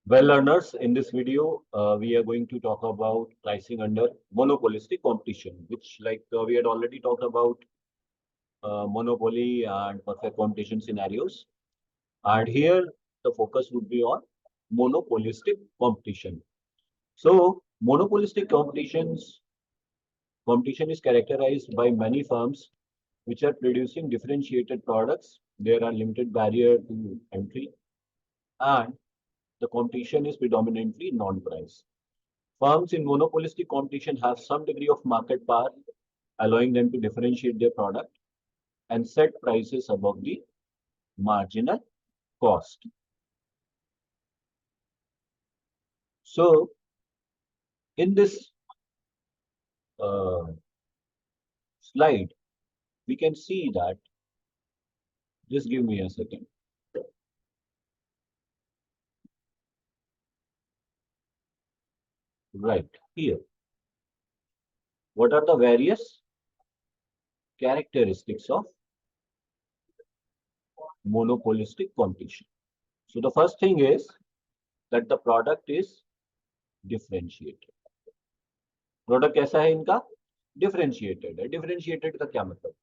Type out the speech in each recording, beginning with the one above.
Well, learners, in this video, we are going to talk about pricing under monopolistic competition, which we had already talked about monopoly and perfect competition scenarios. And here, the focus would be on monopolistic competition. So, monopolistic competition is characterized by many firms which are producing differentiated products. There are limited barrier to entry, and the competition is predominantly non-price. Firms in monopolistic competition have some degree of market power, allowing them to differentiate their product and set prices above the marginal cost. So, in this uh, slide, we can see that, just give me a second. Right here, what are the various characteristics of monopolistic competition? So, the first thing is that the product is differentiated. Product कैसा है इनका? Differentiated है. Differentiated का क्या मतलब?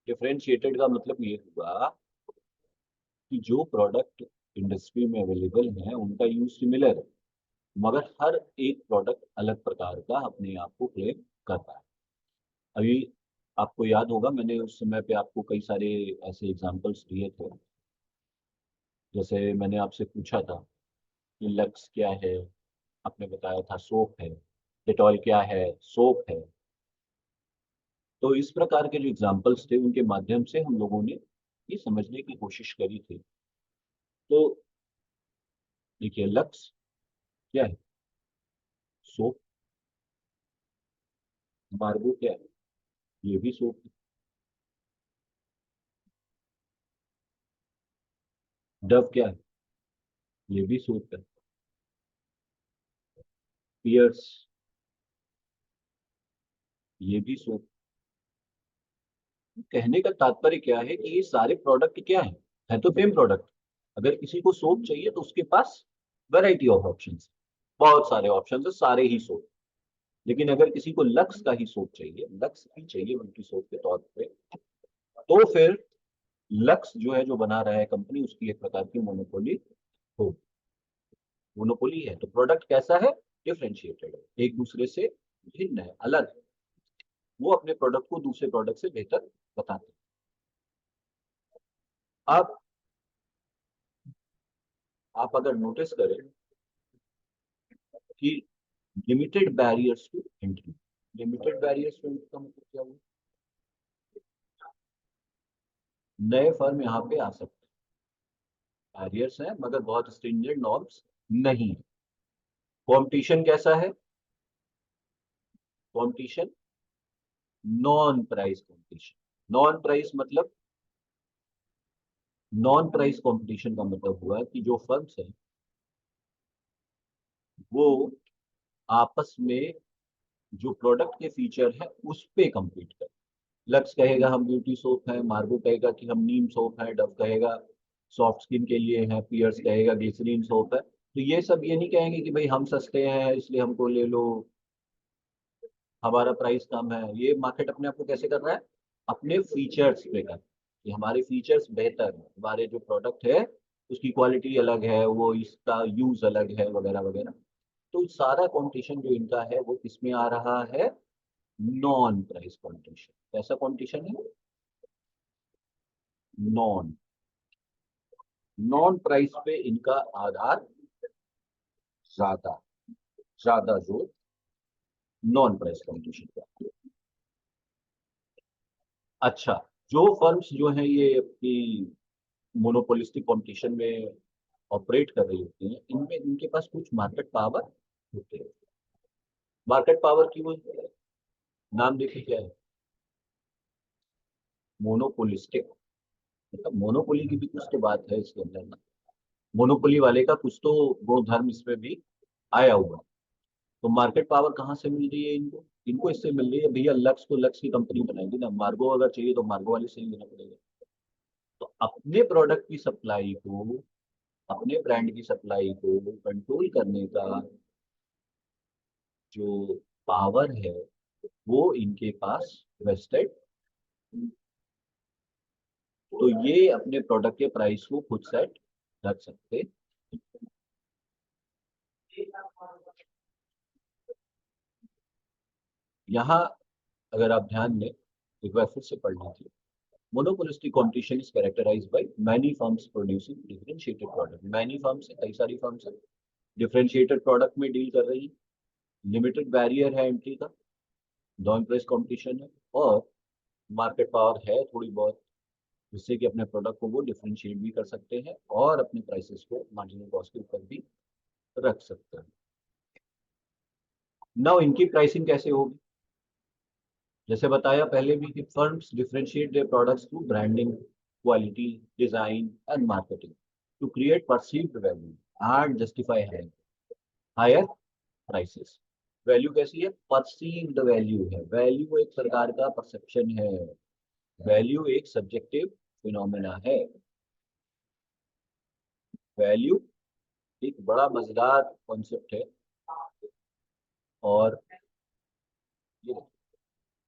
Differentiated का मतलब ये हुआ कि जो प्रोडक्ट इंडस्ट्री में अवेलेबल है उनका यूज सिमिलर है, मगर हर एक प्रोडक्ट अलग प्रकार का अपने आप को क्लेम करता है. अभी आपको याद होगा, मैंने उस समय पे आपको कई सारे ऐसे एग्जांपल्स दिए थे. जैसे मैंने आपसे पूछा था कि लक्स क्या है, आपने बताया था सोप है. डेटॉल क्या है? सोप है. तो इस प्रकार के जो एग्जाम्पल्स थे उनके माध्यम से हम लोगों ने ये समझने की कोशिश करी थी. तो देखिए, लक्स क्या है? सोप. मार्गो क्या है? ये भी सोप है. डव क्या है? ये भी सोप है. पियर्स, ये भी सोप. कहने का तात्पर्य क्या है कि ये सारे प्रोडक्ट क्या है तो सेम प्रोडक्ट. अगर किसी को सोप चाहिए तो उसके पास वैरायटी ऑफ ऑप्शंस, बहुत सारे ऑप्शंस है, सारे ही सोप. लेकिन अगर किसी को लक्स का ही सोप चाहिए, लक्स ही चाहिए उनकी सोप के तौर पे, तो फिर लक्स जो है, जो बना रहा है कंपनी, उसकी एक प्रकार की मोनोपोली हो. मोनोपोली है तो प्रोडक्ट कैसा है? डिफरेंशिएटेड है, एक दूसरे से भिन्न है, अलग है. वो अपने प्रोडक्ट को दूसरे प्रोडक्ट से बेहतर बताते हैं. अब आप अगर नोटिस करें कि limited barriers to entry. Limited barriers to entry का मतलब क्या हुआ? नए फर्म यहाँ पे आ सकते हैं. बैरियर्स हैं मगर बहुत स्ट्रिंजेंट नॉर्म्स नहीं है. कंपटीशन कैसा है? Competition non price competition. Non price मतलब, नॉन प्राइस कंपटीशन का मतलब हुआ कि जो फर्म्स हैं वो आपस में जो प्रोडक्ट के फीचर है उस पे compete करें. लक्स कहेगा हम ब्यूटी सोप है, मार्गो कहेगा कि हम नीम सोप है, डव कहेगा सॉफ्ट स्किन के लिए है, पियर्स कहेगा ग्लिसरीन सोप है. तो ये सब ये नहीं कहेंगे कि भाई हम सस्ते हैं इसलिए हमको ले लो, हमारा प्राइस कम है. ये मार्केट अपने आप को कैसे कर रहा है? अपने फीचर्स पे कर, कि हमारे फीचर्स बेहतर है, हमारे जो प्रोडक्ट है उसकी क्वालिटी अलग है, वो इसका यूज अलग है, वगैरह वगैरह. तो सारा कंपटीशन जो इनका है वो किसमें आ रहा है? Non price competition. कैसा कंपटीशन है? नॉन. नॉन प्राइस पे इनका आधार ज्यादा, ज्यादा जोर नॉन प्राइस कंपटीशन का. अच्छा, जो फर्म्स जो हैं ये अपनी मोनोपोलिस्टिक कंपटीशन में ऑपरेट कर रही होती हैं, इनमें इनके पास कुछ मार्केट पावर होते हैं. मार्केट पावर की वो नाम देखिए क्या है? मोनोपोलिस्टिक. मतलब मोनोपोली की भी कुछ तो बात है इसके अंदर ना. मोनोपोली वाले का कुछ तो गुणधर्म इसमें भी आया हुआ है. तो मार्केट पावर कहाँ से मिल रही है इनको? इनको इससे मिल रही है, भैया लक्स को लक्स की कंपनी बनाएगी ना, मार्गो अगर चाहिए तो मार्गो वाले से ही लेना पड़ेगा. तो अपने प्रोडक्ट की सप्लाई को अपने ब्रांड की सप्लाई को कंट्रोल करने का जो पावर है वो इनके पास वेस्टेड, तो ये अपने प्रोडक्ट के प्राइस को खुद सेट रख सकते। यहाँ अगर आप ध्यान दें, एक बार फिर से पढ़ लीजिए। Monopolistic competition is characterised by many firms producing differentiated product. Many firms है, कई सारी फर्म्स है, डिफरेंशिएटेड प्रोडक्ट में डील कर रही है, लिमिटेड बैरियर है एंट्री का, नॉन प्राइस कंपटीशन है, और मार्केट पावर है थोड़ी बहुत, जिससे कि अपने प्रोडक्ट को वो डिफरेंशिएट भी कर सकते हैं और अपने प्राइसेस को मार्जिनल कॉस्ट के ऊपर भी रख सकते हैं। नाउ इनकी प्राइसिंग कैसे होगी? जैसे बताया पहले भी कि firms differentiate their products through branding, quality, design and marketing to create perceived value and justify higher prices. Value कैसी है? परसीव्ड वैल्यू है। वैल्यू एक प्रकार का परसेप्शन है, वैल्यू एक सब्जेक्टिव फिनोमेना है। वैल्यू एक बड़ा मजेदार कॉन्सेप्ट है, और ये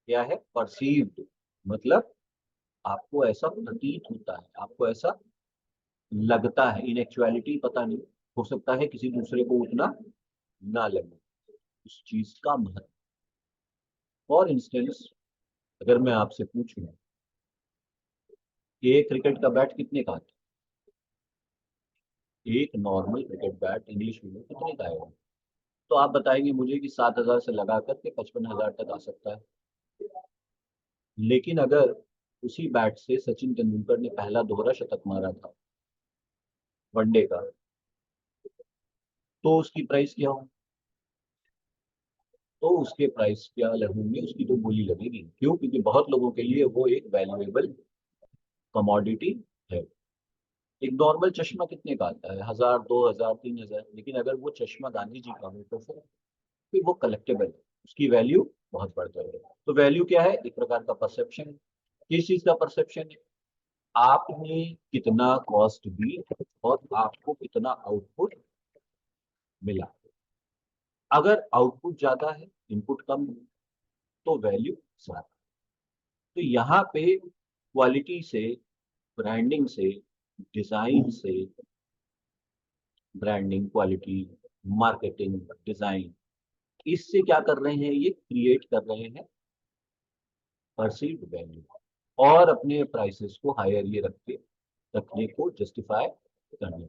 क्या है? परसीव्ड मतलब आपको ऐसा प्रतीत होता है, आपको ऐसा लगता है। इन एक्चुअलिटी पता नहीं, हो सकता है किसी दूसरे को उतना ना लगे उस चीज का महत्व। फॉर इंस्टेंस, अगर मैं आपसे पूछूं कि एक क्रिकेट का बैट कितने का आता है, एक नॉर्मल क्रिकेट बैट इंग्लिश में कितने का आएगा, तो आप बताएंगे मुझे कि 7,000 से लगा करके 55,000 तक आ सकता है। लेकिन अगर उसी बैट से सचिन तेंदुलकर ने पहला दोहरा शतक मारा था वनडे का, तो उसकी प्राइस क्या हो? तो उसके प्राइस क्या लगेंगे? उसकी तो बोली लगेगी। क्यों? क्योंकि बहुत लोगों के लिए वो एक वैल्यूएबल कमोडिटी है। एक नॉर्मल चश्मा कितने का आता है? 1,000, 2,000, 3,000। लेकिन अगर वो चश्मा गांधी जी का हो तो फिर वो कलेक्टेबल है, उसकी वैल्यू बहुत बढ़ जाएगी। तो वैल्यू क्या है? एक प्रकार का परसेप्शन। किस चीज का परसेप्शन है? आपने कितना कॉस्ट दी और आपको कितना आउटपुट मिला। अगर आउटपुट ज्यादा है, इनपुट कम है, तो वैल्यू ज्यादा। तो यहाँ पे क्वालिटी से, ब्रांडिंग से, डिजाइन से, ब्रांडिंग, क्वालिटी, मार्केटिंग, डिजाइन, इससे क्या कर रहे हैं? ये क्रिएट कर रहे हैं परसीव्ड वैल्यू, और अपने प्राइसेस को हायर ये रखने को जस्टिफाई करने।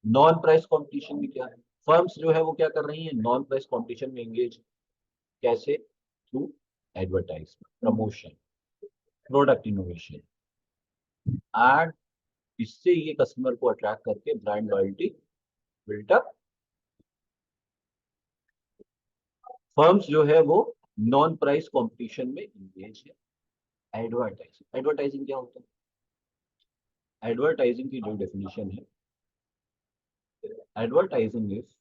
नॉन प्राइस कंपटीशन में क्या है? फर्म्स जो है वो क्या कर रही है? नॉन प्राइस कंपटीशन में एंगेज। कैसे? Through advertisement, promotion, product innovation, and इससे ये कस्टमर को अट्रैक्ट करके ब्रांड लॉयल्टी बिल्टअप। फर्म्स जो है वो नॉन प्राइस कंपटीशन में इंगेज है। एडवर्टाइजिंग, एडवर्टाइजिंग क्या होता है? एडवर्टाइजिंग की जो डेफिनेशन है, advertising is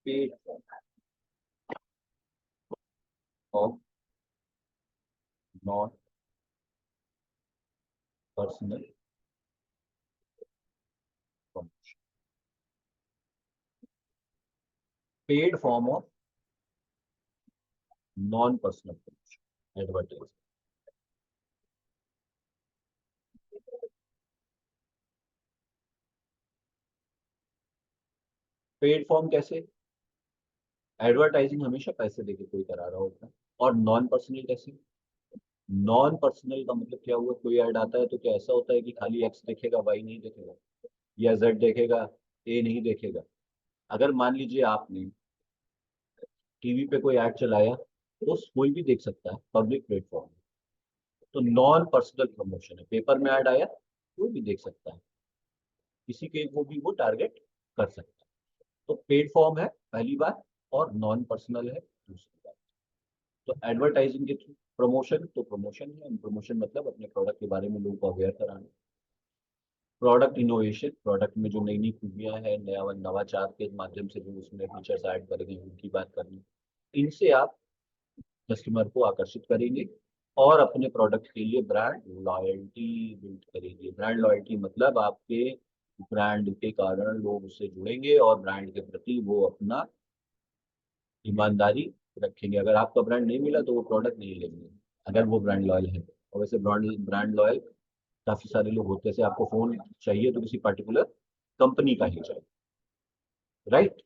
paid of non personal promotion, paid form of non personal promotion, advertising. Paid form कैसे? एडवर्टाइजिंग हमेशा पैसे देके कोई करा रहा होता है। और नॉन पर्सनल कैसे? नॉन पर्सनल का मतलब क्या हुआ? कोई ऐड आता है तो क्या ऐसा होता है कि खाली एक्स देखेगा, वाई नहीं देखेगा, या जेड देखेगा, ए नहीं देखेगा? अगर मान लीजिए आपने टीवी पे कोई ऐड चलाया, तो कोई भी देख सकता है, पब्लिक प्लेटफॉर्म। तो नॉन पर्सनल प्रमोशन है। पेपर में ऐड आया, कोई भी देख सकता है, किसी के को भी वो टारगेट कर सकता है। तो पेड फॉर्म है पहली बात, और नॉन पर्सनल है दूसरी बात। तो एडवर्टाइजिंग के थ्रू प्रमोशन, तो प्रमोशन है, प्रमोशन मतलब अपने प्रोडक्ट के बारे में लोगों को अवेयर कराना। प्रोडक्ट इनोवेशन, प्रोडक्ट में जो नई नई खूबियां हैं, नया नवाचार के माध्यम से जो उसमें फीचर्स ऐड करेंगे उनकी बात करनी। इनसे आप कस्टमर को आकर्षित करेंगे और अपने प्रोडक्ट के लिए ब्रांड लॉयल्टी बिल्ड करेंगे। ब्रांड लॉयल्टी मतलब आपके ब्रांड के कारण लोग उससे जुड़ेंगे और ब्रांड के प्रति वो अपना ईमानदारी रखेंगे। अगर आपका ब्रांड नहीं मिला तो वो प्रोडक्ट नहीं लेंगे, अगर वो ब्रांड लॉयल है। और वैसे ब्रांड ब्रांड लॉयल काफी सारे लोग होते हैं। जैसे आपको फोन चाहिए तो किसी पर्टिकुलर कंपनी का ही चाहिए, राइट।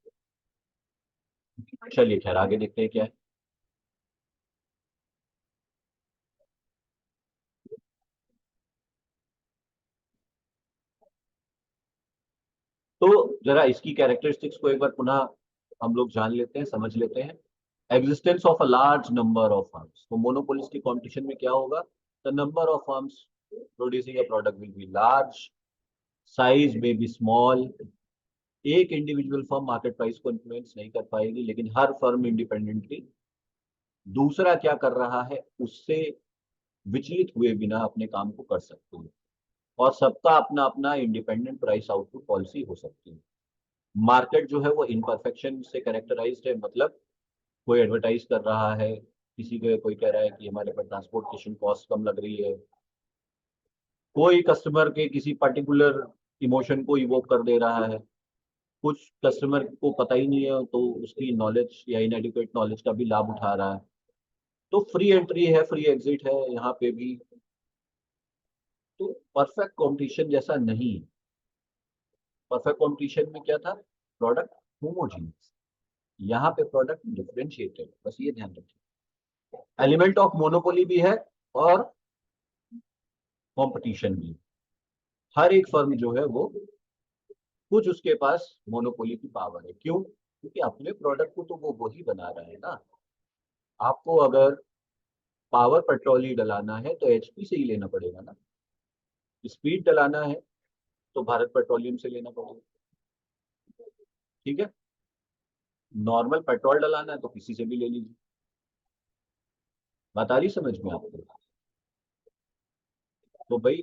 चलिए खैर आगे देखते हैं क्या है। तो जरा इसकी कैरेक्टरिस्टिक्स को एक बार पुनः हम लोग जान लेते हैं, समझ लेते हैं। Existence of a large number of firms, तो मोनोपोलिस की कंपटीशन में क्या होगा? The number of firms producing a product will be large, size में बी स्मॉल। एक इंडिविजुअल फर्म मार्केट प्राइस को इन्फ्लुएंस नहीं कर पाएगी, लेकिन हर फर्म इंडिपेंडेंटली दूसरा क्या कर रहा है उससे विचलित हुए बिना अपने काम को कर सकती है। और सबका अपना अपना इंडिपेंडेंट प्राइस आउटपुट पॉलिसी हो सकती है। मार्केट जो है वो इम्परफेक्शन से कैरेक्टराइज्ड है, मतलब कोई एडवर्टाइज कर रहा है, किसी को कोई कह रहा है कि हमारे पास ट्रांसपोर्टेशन कॉस्ट कम लग रही है, कोई कस्टमर के किसी पर्टिकुलर इमोशन को इवोक कर दे रहा है, कुछ कस्टमर को पता ही नहीं है तो उसकी नॉलेज या इनएडिक्वेट नॉलेज का भी लाभ उठा रहा है। तो फ्री एंट्री है, फ्री एग्जिट है यहाँ पे भी। तो परफेक्ट कंपटीशन जैसा नहीं है। परफेक्ट कंपटीशन में क्या था? Product homogeneous. यहाँ पे प्रोडक्ट डिफरेंशिएटेड, बस ये ध्यान रखिए। एलिमेंट ऑफ मोनोपोली भी है और कंपटीशन भी। हर एक फर्म जो है वो कुछ उसके पास मोनोपोली की पावर है। क्यों? क्योंकि अपने प्रोडक्ट को तो वो वही बना रहा है ना। आपको अगर पावर पेट्रोल ही डलाना है तो एचपी से ही लेना पड़ेगा ना। स्पीड डलाना है तो भारत पेट्रोलियम से लेना पड़ेगा। ठीक है। नॉर्मल पेट्रोल डलाना है तो किसी से भी ले लीजिए। बात आ रही समझ में आपको? तो भाई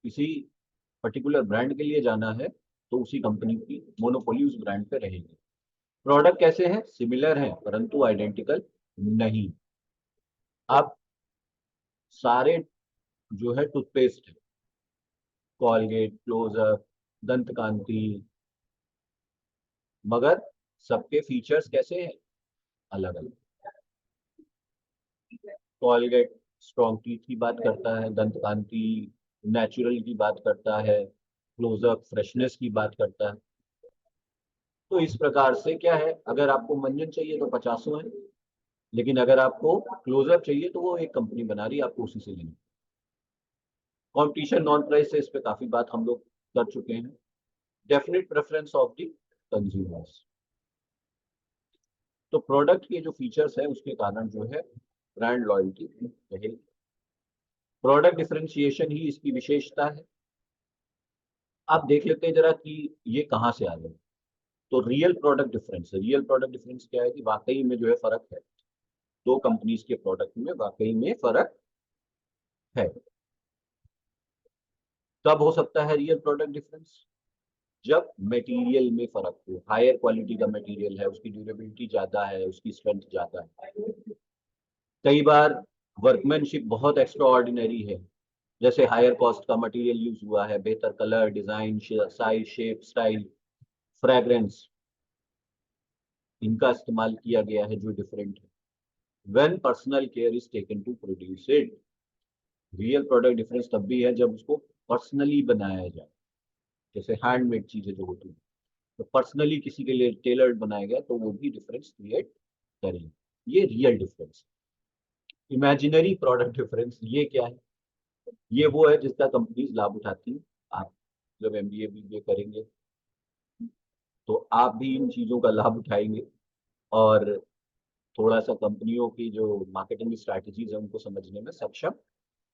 किसी पर्टिकुलर ब्रांड के लिए जाना है तो उसी कंपनी की मोनोपोली उस ब्रांड पे रहेगी। प्रोडक्ट कैसे हैं? सिमिलर हैं परंतु आइडेंटिकल नहीं। अब सारे जो है टूथपेस्ट है, कॉलगेट, क्लोजअप, दंत कांति, मगर सबके फीचर्स कैसे हैं? अलग अलग। कॉलगेट स्ट्रॉन्ग टीथ की बात करता है, दंत कांति नेचुरल की बात करता है, क्लोजअप फ्रेशनेस की बात करता है। तो इस प्रकार से क्या है, अगर आपको मंजन चाहिए तो 50 है, लेकिन अगर आपको क्लोजअप चाहिए तो वो एक कंपनी बना रही है, आपको उसी से लेना। कंपटीशन नॉन प्राइस से इस पे काफी बात हम लोग कर चुके हैं। Definite preference of the consumers. तो प्रोडक्ट के जो फीचर्स है उसके कारण जो है ब्रांड लॉयल्टी रहेगी। प्रोडक्ट डिफरेंशिएशन ही इसकी विशेषता है। आप देख लेते हैं जरा कि ये कहाँ से आ गए। तो real product difference, real product difference क्या है कि वाकई में जो है फर्क है। दो कंपनीज के प्रोडक्ट में वाकई में फर्क है। कब हो सकता है रियल प्रोडक्ट डिफरेंस? जब मटेरियल में फर्क हो। हायर क्वालिटी का मटेरियल है, उसकी ड्यूरेबिलिटी ज्यादा है, उसकी स्ट्रेंथ ज्यादा है। कई बार वर्कमैनशिप बहुत एक्स्ट्रा ऑर्डिनरी है, जैसे हायर कॉस्ट का मटेरियल यूज हुआ है, बेहतर colour, design, size, shape, style, fragrance, इनका इस्तेमाल किया गया है जो डिफरेंट है। When personal care is taken to produce it. Real product difference तब भी है जब उसको पर्सनली बनाया जाए। जैसे हैंडमेड चीजें जो होती हैं, तो पर्सनली किसी के लिए टेलर्ड बनाया गया तो वो भी डिफरेंस क्रिएट करेंगे। ये real difference. Imaginary product difference ये क्या है? ये वो है जिसका कंपनीज लाभ उठाती हैं। आप जब एमबीए बीबीए करेंगे तो आप भी इन चीजों का लाभ उठाएंगे और थोड़ा सा कंपनियों की जो मार्केटिंग स्ट्रैटेजीज है उनको समझने में सक्षम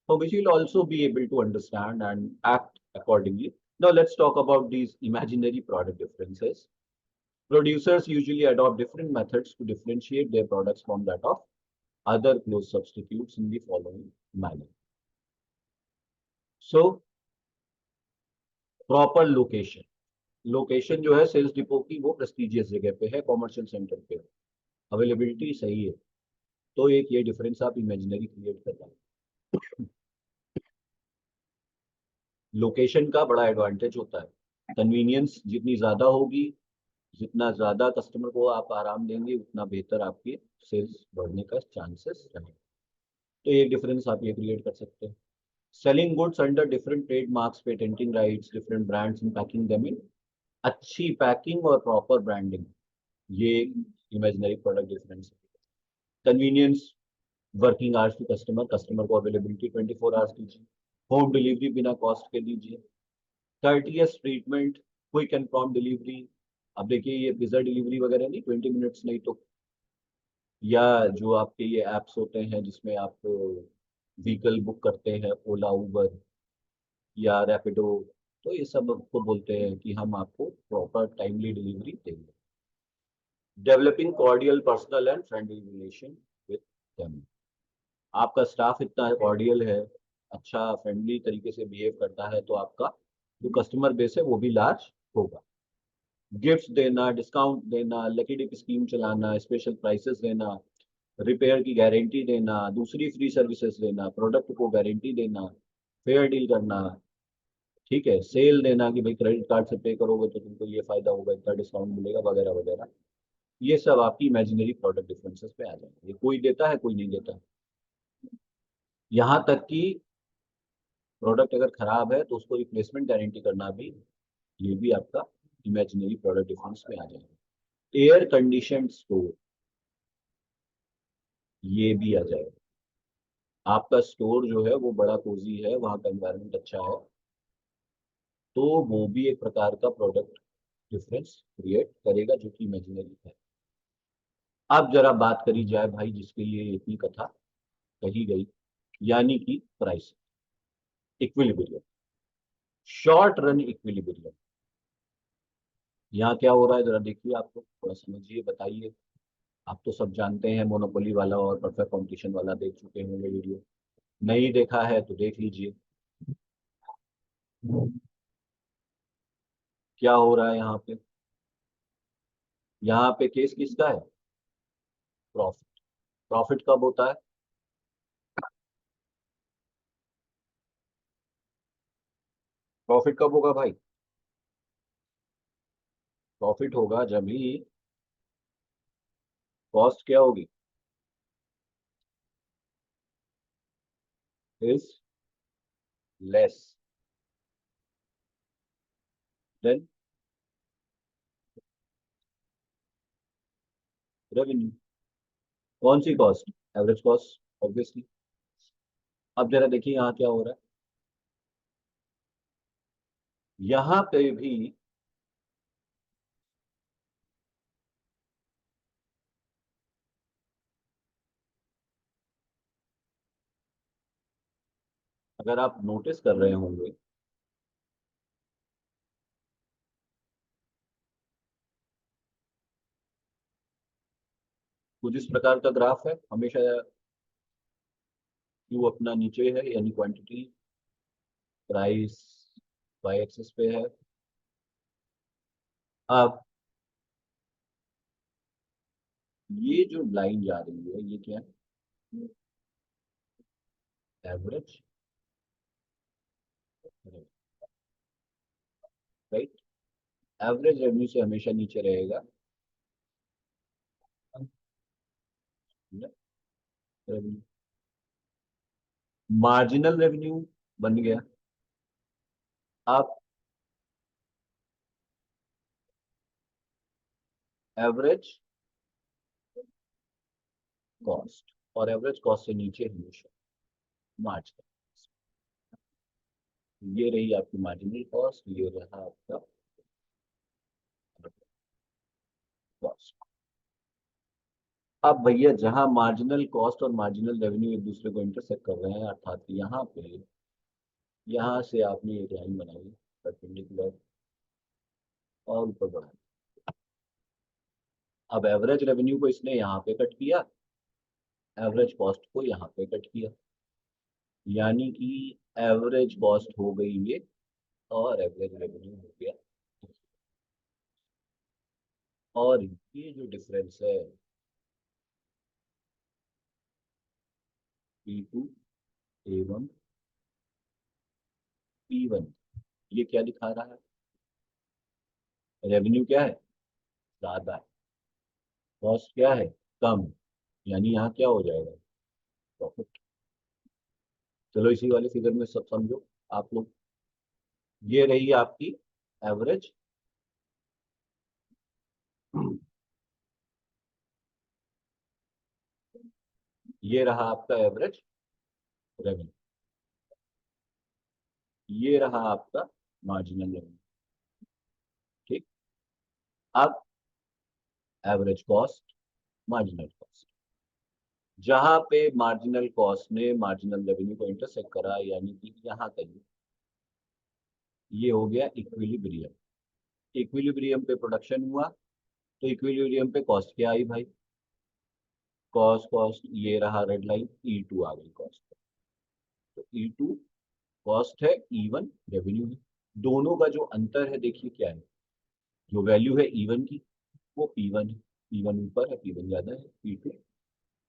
हो, which will also be able to understand and act accordingly. Now let's talk about these imaginary product differences. Producers usually adopt different methods to differentiate their products from that of other close substitutes in the following manner. So, proper location. Location जो है sales depot की वो prestigious जगह पे है, commercial centre पे, availability सही है। तो एक ये डिफरेंस आप इमेजिनरी क्रिएट कर रहे हैं। लोकेशन का बड़ा एडवांटेज होता है। कन्वीनियंस जितनी ज़्यादा होगी, जितना ज़्यादा कस्टमर को आप आराम देंगे, उतना बेहतर आपके सेल्स बढ़ने का चांसेस रहेंगे। तो एक डिफरेंस आप ये क्रिएट कर सकते हैं। Selling goods under different trade marks, patenting rights, different brands and packing them in अच्छी पैकिंग और प्रॉपर ब्रांडिंग, ये इमेजिनरी प्रोडक्ट डिफरेंस है। Convenience, working hours to customer, customer को अवेलेबिलिटी 24 आवर्स दीजिए, होम डिलीवरी बिना कॉस्ट के दीजिए, courteous treatment, quick and prompt delivery. अब देखिए ये पिज्जा डिलीवरी वगैरह नहीं, 20 मिनट्स नहीं तो, या जो आपके ये एप्स होते हैं जिसमें आप व्हीकल बुक करते हैं, ओला उबर या रैपिडो, तो ये सब आपको बोलते हैं कि हम आपको प्रॉपर टाइमली डिलीवरी देंगे। Developing cordial personal and friendly relation with them, आपका स्टाफ इतना कॉर्डियल है, अच्छा फ्रेंडली तरीके से बिहेव करता है, तो आपका जो कस्टमर बेस है वो भी लार्ज होगा। गिफ्ट्स देना, डिस्काउंट देना, लकी डिप स्कीम चलाना, स्पेशल प्राइसेस देना, रिपेयर की गारंटी देना, दूसरी फ्री सर्विसेज देना, प्रोडक्ट को गारंटी देना, फेयर डील करना, ठीक है, सेल देना कि भाई क्रेडिट कार्ड से पे करोगे तो तुमको ये फायदा होगा, इतना डिस्काउंट मिलेगा वगैरह वगैरह। ये सब आपकी इमेजिनरी प्रोडक्ट डिफरेंसेस पे आ जाएंगे। ये कोई देता है, कोई नहीं देता। यहाँ तक कि प्रोडक्ट अगर खराब है तो उसको रिप्लेसमेंट गारंटी करना भी, ये भी आपका इमेजिनरी प्रोडक्ट डिफरेंस में आ जाएगा। एयर कंडीशन स्टोर, ये भी आ जाएगा। आपका स्टोर जो है वो बड़ा कोजी है, वहाँ का एनवायरनमेंट अच्छा है, तो वो भी एक प्रकार का प्रोडक्ट डिफरेंस क्रिएट करेगा जो कि इमेजिनरी है। अब जरा बात करी जाए भाई जिसके लिए इतनी कथा कही गई, यानी कि price equilibrium, short run equilibrium. यहाँ क्या हो रहा है जरा देखिए, आपको थोड़ा समझिए, बताइए। आप तो सब जानते हैं, मोनोपोली वाला और परफेक्ट कंपटीशन वाला देख चुके होंगे वीडियो, नहीं देखा है तो देख लीजिए। क्या हो रहा है यहाँ पे? यहाँ पे केस किसका है? प्रॉफिट। प्रॉफिट कब होता है? प्रॉफिट कब होगा भाई? प्रॉफिट होगा जब ही कॉस्ट क्या होगी, इज लेस देन रेवेन्यू। कौन सी कॉस्ट? Average cost obviously. अब जरा देखिए यहाँ क्या हो रहा है। यहाँ पे भी अगर आप नोटिस कर रहे होंगे, कुछ इस प्रकार का ग्राफ है हमेशा, क्यू अपना नीचे है यानी क्वांटिटी, प्राइस वाई एक्सिस पे है। अब ये जो लाइन जा रही है ये क्या है? Average, right. एवरेज रेवेन्यू से हमेशा नीचे रहेगा रेवेन्यू। मार्जिनल रेवेन्यू बन गया। अब एवरेज कॉस्ट, और एवरेज कॉस्ट से नीचे हमेशा मार्जिनल। ये रही आपकी मार्जिनल कॉस्ट, ये रहा आपका कॉस्ट। अब भैया जहां मार्जिनल कॉस्ट और मार्जिनल रेवेन्यू एक दूसरे को इंटरसेक्ट कर रहे हैं, अर्थात यहाँ पे, यहाँ से आपने एक लाइन बनाई परपेंडिकुलर और ऊपर बढ़ाई। अब एवरेज रेवेन्यू को इसने यहाँ पे कट किया, एवरेज कॉस्ट को यहाँ पे कट किया, यानी कि एवरेज कॉस्ट हो गई ये और एवरेज रेवेन्यू हो गया। और ये जो डिफरेंस है, P2, A1, P1। ये क्या दिखा रहा है? रेवेन्यू क्या है? ज्यादा है। कॉस्ट क्या है? कम। यानी यहाँ क्या हो जाएगा? प्रॉफिट। चलो इसी वाले फिगर में सब समझो आप लोग। ये रही आपकी एवरेज। ये रहा आपका एवरेज रेवेन्यू। ये रहा आपका मार्जिनल रेवेन्यू। ठीक। अब एवरेज कॉस्ट, मार्जिनल कॉस्ट। जहां पे मार्जिनल कॉस्ट ने मार्जिनल रेवेन्यू को इंटरसेक्ट करा, यानी कि यहां तक, ये हो गया इक्विलिब्रियम। इक्विलिब्रियम पे प्रोडक्शन हुआ, तो इक्विलिब्रियम पे कॉस्ट क्या आई भाई? कॉस्ट कॉस्ट, ये रहा रेड लाइन, E2 आ गई कॉस्ट। तो E2 कॉस्ट है, E1 रेवेन्यू है। दोनों का जो अंतर है देखिए क्या है। जो वैल्यू है E1 की, वो P1 है। P1 ऊपर है, P1 ज्यादा है, P2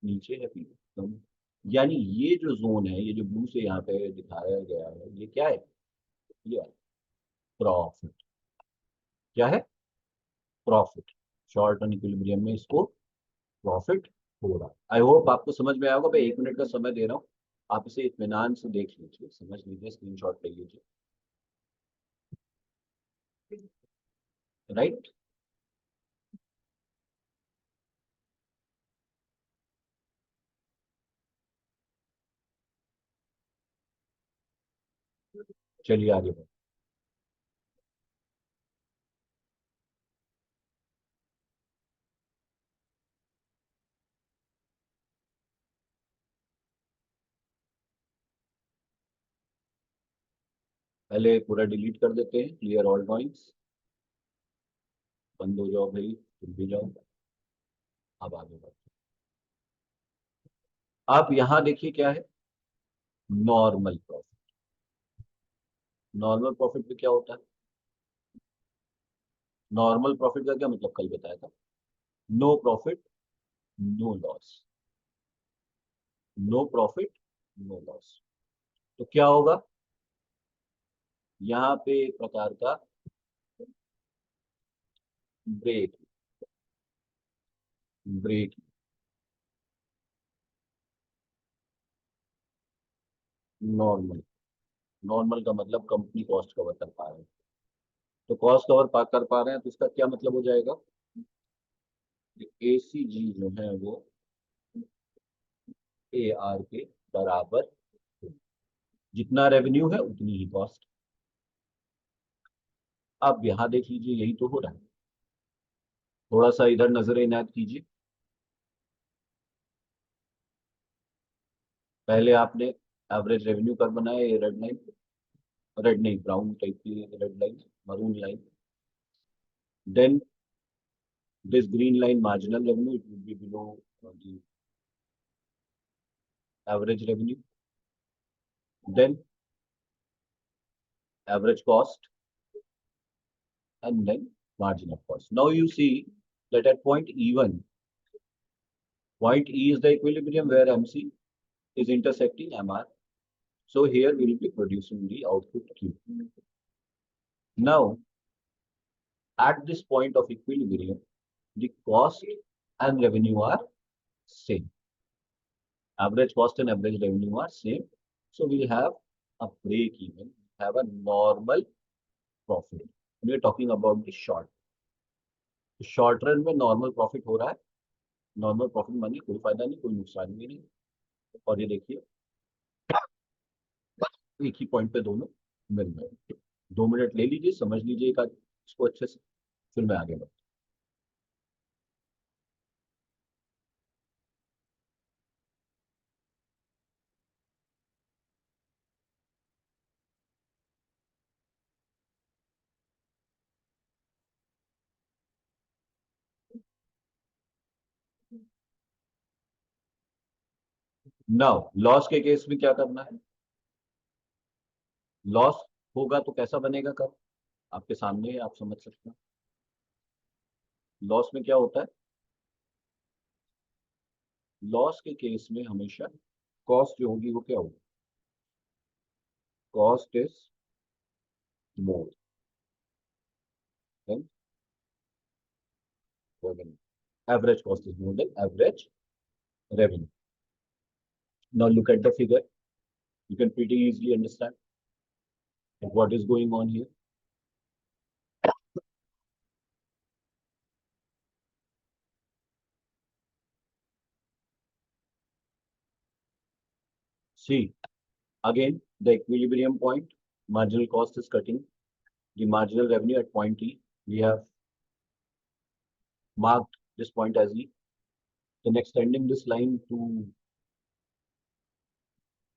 नीचे है, P2 कम है। यानी ये जो जोन है, ये जो ब्लू से यहाँ पे दिखाया गया है, ये क्या है? ये प्रॉफिट। क्या है? प्रॉफिट। शॉर्ट टर्म इक्विलिब्रियम में इसको प्रॉफिट हो रहा है। आई होप आपको समझ में आया होगा। मैं 1 मिनट का समय दे रहा हूँ, आप इसे इत्मीनान से देख लीजिए, समझ लीजिए, स्क्रीनशॉट ले लीजिए। राइट। चलिए आगे बढ़ते। पहले पूरा डिलीट कर देते हैं, क्लियर ऑल ड्राइंग्स। बंद हो जाओ भाई, तुम भी जाओ। अब आगे बढ़ते हैं। आप यहाँ देखिए क्या है? Normal profit. नॉर्मल प्रॉफिट में क्या होता है? नॉर्मल प्रॉफिट का क्या मतलब कल बताया था? No profit no loss. No profit no loss. तो क्या होगा? यहाँ पे एक प्रकार का ब्रेक। ब्रेक। नॉर्मल। नॉर्मल का मतलब कंपनी कॉस्ट कवर कर पा रहे हैं। तो कॉस्ट कवर कर पा रहे हैं, तो इसका क्या मतलब हो जाएगा? ACG जो है वो AR के बराबर। जितना रेवेन्यू है उतनी ही कॉस्ट। अब यहां देख लीजिए, यही तो हो रहा है। थोड़ा सा इधर नजर इनायत कीजिए। पहले आपने एवरेज रेवेन्यू कर बनाया, ये रेड लाइन, रेड नहीं ब्राउन टाइप की red line, maroon line. Then this green line marginal revenue, it will be below the average revenue. Then average cost, and then marginal cost. Now you see that at point E1, point E is the equilibrium where MC is intersecting MR. So here we will be producing the output Q. Now, at this point of equilibrium, the cost and revenue are same. Average cost and average revenue are same. So we have a break even, have a normal profit. We are talking about the short. Short run में normal profit हो रहा है। Normal profit मानिए कोई फायदा नहीं, कोई नुकसान भी नहीं। और ये देखिए, एक ही पॉइंट पे दोनों मिल रहे हैं। 2 मिनट ले लीजिए, समझ लीजिए इसको अच्छे से, फिर मैं आगे बढ़ता हूँ। नाउ लॉस के केस में क्या करना है? लॉस होगा तो कैसा बनेगा कर, आपके सामने है, आप समझ सकते हैं। लॉस में क्या होता है? लॉस के केस में हमेशा कॉस्ट जो होगी वो क्या होगी, cost is more than revenue. Average cost is more than average revenue. Now look at the figure. You can pretty easily understand what is going on here. See, again, the equilibrium point, marginal cost is cutting the marginal revenue at point E. We have marked this point as E. Then extending this line to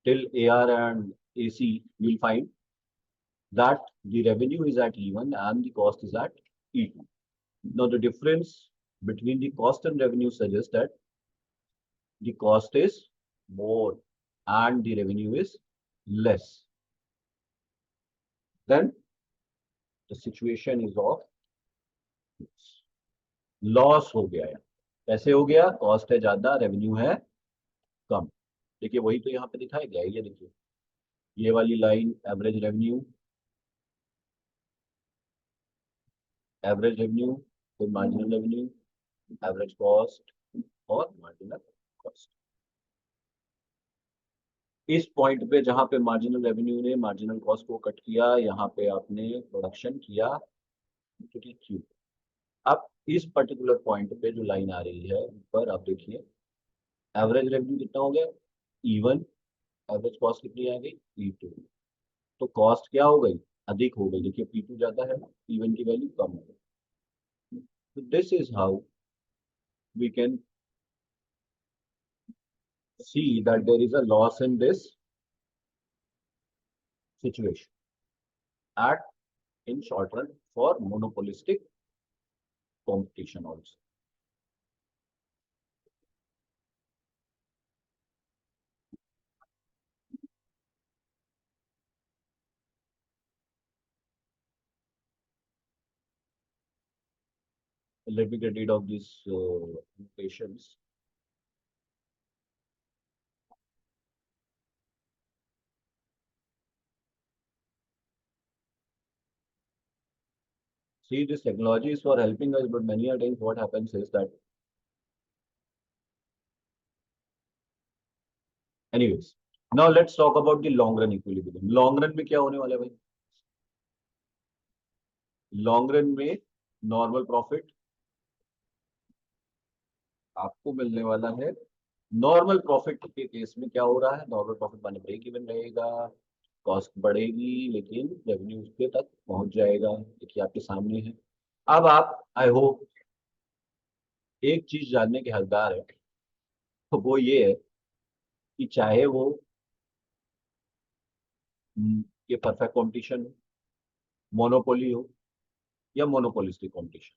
till AR and AC, you will find that the revenue is at E1 and the cost is at E2. Now the difference between the cost and revenue suggests that the cost is more and the revenue is less. Then the situation is of loss हो गया है। कैसे हो गया, cost है ज्यादा, revenue है कम। देखिए वही तो यहाँ पे दिखाया गया है, ये देखिए ये वाली लाइन एवरेज रेवेन्यू, फिर मार्जिनल रेवेन्यू, एवरेज कॉस्ट और मार्जिनल कॉस्ट। इस पॉइंट पे जहां पे मार्जिनल रेवेन्यू ने मार्जिनल कॉस्ट को कट किया, यहाँ पे आपने प्रोडक्शन किया क्यू। अब इस पर्टिकुलर पॉइंट पे जो लाइन आ रही है ऊपर, आप देखिए एवरेज रेवेन्यू कितना हो गया E1, एवरेज कॉस्ट कितनी आ गई E2। तो कॉस्ट क्या हो गई, अधिक हो गई। देखिए P2 ज्यादा है, E1 की वैल्यू कम हो गई। तो this is how we can see that there is a loss in this situation at in short run for monopolistic competition also. Let me get rid of these notations. See, this technology is for helping us, but many a times what happens is that, anyways, now let's talk about the long run equilibrium. Long run में क्या होने वाला है भाई, long run में normal profit आपको मिलने वाला है। नॉर्मल प्रॉफिट के केस में क्या हो रहा है, नॉर्मल प्रॉफिट माने ब्रेक इवन रहेगा, कॉस्ट बढ़ेगी लेकिन रेवेन्यू उसके तक पहुंच जाएगा। देखिए आपके सामने है। अब आप आई होप एक चीज जानने के हकदार है, तो वो ये है कि चाहे वो ये परफेक्ट कॉम्पिटिशन हो, मोनोपोली हो या मोनोपोलिस्टिक कॉम्पिटिशन,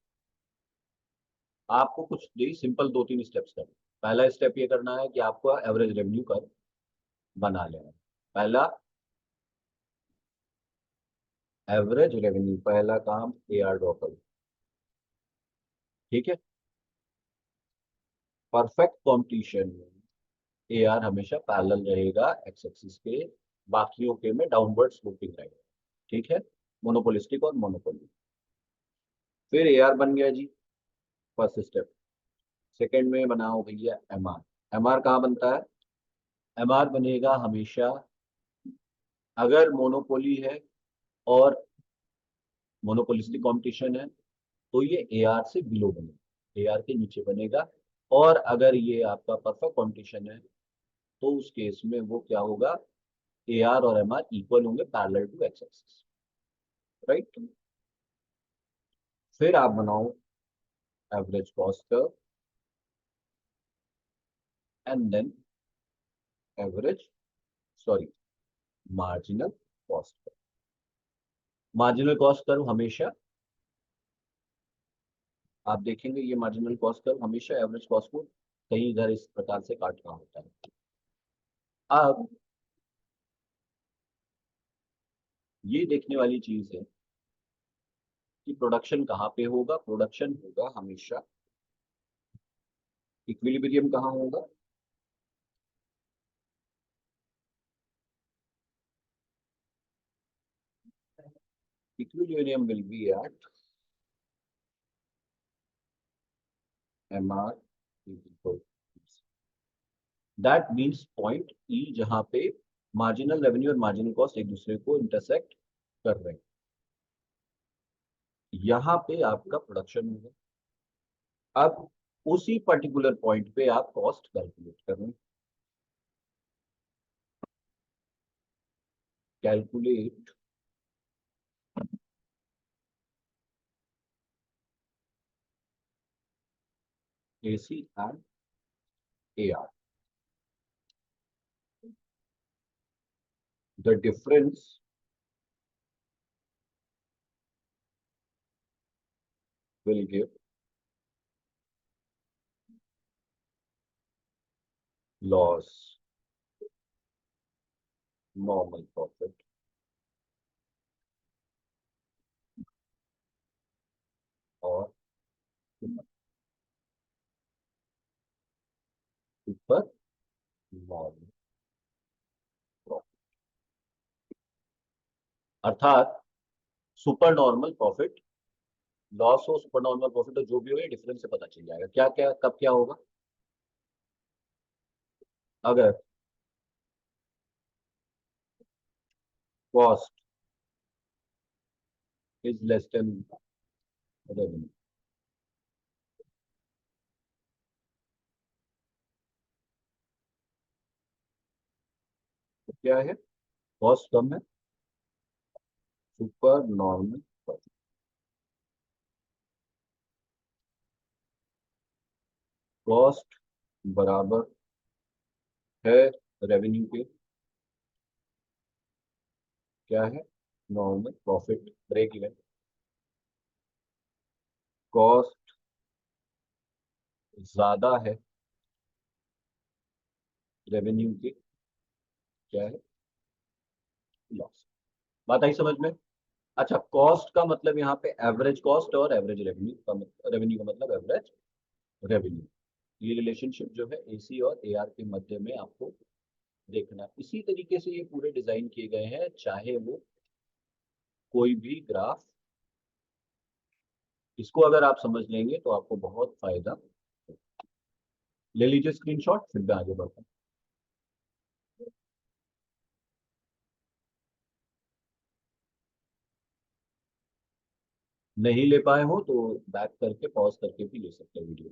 आपको कुछ नहीं, सिंपल दो तीन स्टेप्स करना। पहला स्टेप ये करना है कि आपको एवरेज रेवेन्यू कर्व बना लेना है। पहला एवरेज रेवेन्यू, पहला काम AR ड्रॉ करो, ठीक है। परफेक्ट कॉम्पिटिशन में AR हमेशा पैरेलल रहेगा एक्स एक्सिस के, बाकियों के में डाउनवर्ड स्लोपिंग रहेगा, ठीक है। मोनोपोलिस्टिक और मोनोपोली। फिर AR बन गया जी, फर्स्ट स्टेप। सेकंड में बनाओ भैया MR। MR कहाँ बनता है, MR बनेगा हमेशा अगर मोनोपोली है और मोनोपोलिस्टिक कंपटीशन है तो ये AR से बिलो बनेगा, AR के नीचे बनेगा। और अगर ये आपका परफेक्ट कंपटीशन है तो उस केस में वो क्या होगा, AR और MR इक्वल होंगे, parallel to x axis, right. फिर आप बनाओ average cost curve and then average sorry marginal cost curve. Marginal cost curve हमेशा आप देखेंगे, ये मार्जिनल कॉस्ट कर्व हमेशा एवरेज कॉस्ट को कहीं इधर इस प्रकार से काट रहा होता है। अब ये देखने वाली चीज है कि प्रोडक्शन कहाँ पे होगा, प्रोडक्शन होगा हमेशा, इक्विलिब्रियम कहाँ होगा, equilibrium will be at MR is equal to C. That means point E जहां पे मार्जिनल रेवेन्यू और मार्जिनल कॉस्ट एक दूसरे को इंटरसेक्ट कर रहे हैं, यहां पे आपका प्रोडक्शन होगा। अब उसी पर्टिकुलर पॉइंट पे आप कॉस्ट कैलकुलेट कर रहे हैं। Calculate AC and AR. The difference will give loss, normal profit, और सुपर नॉर्मल प्रॉफिट। अर्थात सुपर नॉर्मल प्रॉफिट, लॉस हो, सुपर नॉर्मल प्रॉफिट हो, जो भी हो, ये डिफरेंस से पता चल जाएगा क्या क्या कब क्या होगा। अगर cost is less than revenue, तो क्या है, कॉस्ट कम है, सुपर नॉर्मल प्रॉफिट। कॉस्ट बराबर है रेवेन्यू के, क्या है, normal profit break even. Cost ज्यादा है रेवेन्यू के, क्या है, लॉस। बात आई समझ में। अच्छा, कॉस्ट का मतलब यहाँ पे एवरेज कॉस्ट और एवरेज रेवेन्यू का, रेवेन्यू का मतलब एवरेज रेवेन्यू। ये रिलेशनशिप जो है एसी और एआर के मध्य में आपको देखना है। इसी तरीके से ये पूरे डिजाइन किए गए हैं, चाहे वो कोई भी ग्राफ। इसको अगर आप समझ लेंगे तो आपको बहुत फायदा। ले लीजिए स्क्रीनशॉट, फिर मैं आगे बढ़ता हूँ। नहीं ले पाए हो तो बैक करके पॉज करके भी ले सकते हैं video.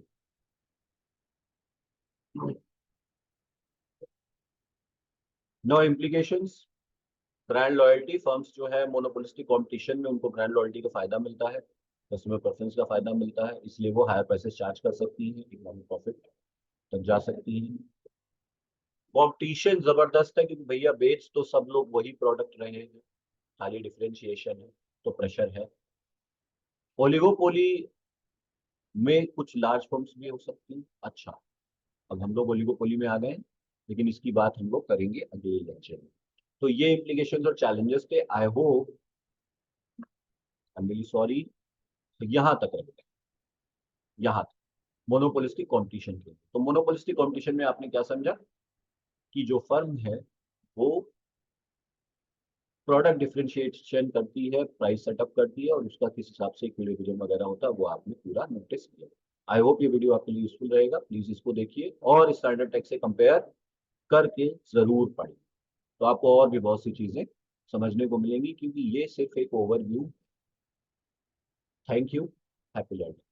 No implications. Brand loyalty, firms जो है मोनोपोलिस्टिक कंपटीशन में उनको ब्रांड लॉयल्टी का फायदा मिलता है, कस्टमर प्रेफरेंस का फायदा मिलता है, इसलिए वो हायर प्राइसेस चार्ज कर सकती हैं, इकोनॉमिक प्रॉफिट तक जा सकती हैं। कंपटीशन जबरदस्त है क्योंकि भैया बेच तो सब लोग वही प्रोडक्ट रहे हैं, खाली डिफरेंशिएशन है, तो प्रेशर है। ओलिगोपोली में कुछ लार्ज फर्म्स भी हो सकती हैं। अच्छा, अब हम लोग ओलिगोपोली में आ गए, लेकिन इसकी बात हम लोग करेंगे अगले लेक्चर में। तो ये इम्प्लीकेशंस और चैलेंजेस थे। I hope, I am really sorry, तो यहाँ तक रखते हैं, यहाँ तक मोनोपोलिस्टिक कंपटीशन के। तो मोनोपोलिस्टिक कंपटीशन में आपने क्या समझा कि जो फर्म है वो प्रोडक्ट डिफरेंशिएशन करती है, प्राइस सेटअप करती है, और उसका किस हिसाब से इक्विलिब्रियम वगैरह होता है वो आपने पूरा नोटिस किया। आई होप ये वीडियो आपके लिए यूजफुल रहेगा। प्लीज इसको देखिए और स्टैंडर्ड टेक्स्ट से कंपेयर करके जरूर पढ़िए, तो आपको और भी बहुत सी चीजें समझने को मिलेंगी, क्योंकि ये सिर्फ एक overview. Thank you, happy learning.